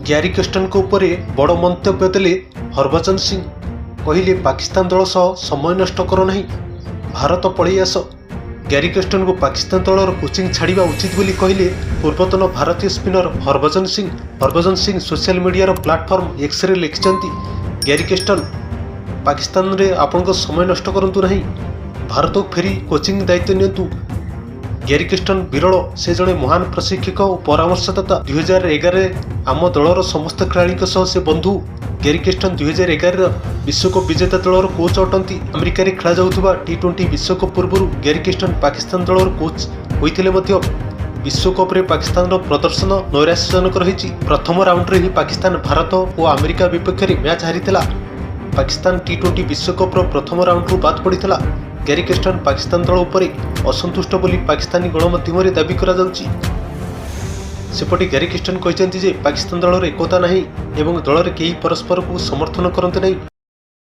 Gary କେଷ୍ଟନଙ୍କ ଉପରେ ବଡ଼ ମନ୍ତବ୍ୟ ଦେଲେ ହରଭଜନ ସିଂ। କହିଲେ ପାକିସ୍ତାନ ଦଳ ସହ ସମୟ ନଷ୍ଟ କର ନାହିଁ, ଭାରତ ପଳେଇ ଆସ। ଗ୍ୟାରି କେଷ୍ଟନଙ୍କୁ ପାକିସ୍ତାନ ଦଳର କୋଚିଂ ଛାଡ଼ିବା ଉଚିତ ବୋଲି କହିଲେ ପୂର୍ବତନ ଭାରତୀୟ ସ୍ପିନର ହରଭଜନ ସିଂ। ହରଭଜନ ସିଂ ସୋସିଆଲ ମିଡ଼ିଆର ପ୍ଲାଟଫର୍ମ ଏକ୍ସରେ ଲେଖିଛନ୍ତି, ଗ୍ୟାରି କେଷ୍ଟନ, ପାକିସ୍ତାନରେ ଆପଣଙ୍କ ସମୟ ନଷ୍ଟ କରନ୍ତୁ ନାହିଁ, ଭାରତକୁ ଫେରି କୋଚିଂ ଦାୟିତ୍ୱ ନିଅନ୍ତୁ। ଗ୍ୟାରି କେଷ୍ଟନ ବିରଳ, ସେ ଜଣେ ମହାନ ପ୍ରଶିକ୍ଷକ ଓ ପରାମର୍ଶଦାତା। 2011ରେ ଆମ ଦଳର ସମସ୍ତ ଖେଳାଳିଙ୍କ ସହ ସେ ବନ୍ଧୁ। ଗ୍ୟାରି କେଷ୍ଟନ 2011ର ବିଶ୍ୱକପ୍ ବିଜେତା ଦଳର କୋଚ୍ ଅଟନ୍ତି। ଆମେରିକାରେ ଖେଳାଯାଉଥିବା T20 ବିଶ୍ୱକପ୍ ପୂର୍ବରୁ ଗ୍ୟାରି କେଷ୍ଟନ ପାକିସ୍ତାନ ଦଳର କୋଚ୍ ହୋଇଥିଲେ ମଧ୍ୟ ବିଶ୍ୱକପ୍ରେ ପାକିସ୍ତାନର ପ୍ରଦର୍ଶନ ନୈରାଶ୍ୟଜନକ ରହିଛି। ପ୍ରଥମ ରାଉଣ୍ଡରେ ହିଁ ପାକିସ୍ତାନ ଭାରତ ଓ ଆମେରିକା ବିପକ୍ଷରେ ମ୍ୟାଚ୍ ହାରିଥିଲା। ପାକିସ୍ତାନ T20 ବିଶ୍ୱକପ୍ର ପ୍ରଥମ ରାଉଣ୍ଡରୁ ବାଦ୍ ପଡ଼ିଥିଲା। ଗ୍ୟାରି କେଷ୍ଟନ ପାକିସ୍ତାନ ଦଳ ଉପରେ ଅସନ୍ତୁଷ୍ଟ ବୋଲି ପାକିସ୍ତାନୀ ଗଣମାଧ୍ୟମରେ ଦାବି କରାଯାଉଛି। ସେପଟେ ଗ୍ୟାରି କେଷ୍ଟନ କହିଛନ୍ତି ଯେ ପାକିସ୍ତାନ ଦଳର ଏକତା ନାହିଁ ଏବଂ ଦଳରେ କେହି ପରସ୍ପରକୁ ସମର୍ଥନ କରନ୍ତି ନାହିଁ।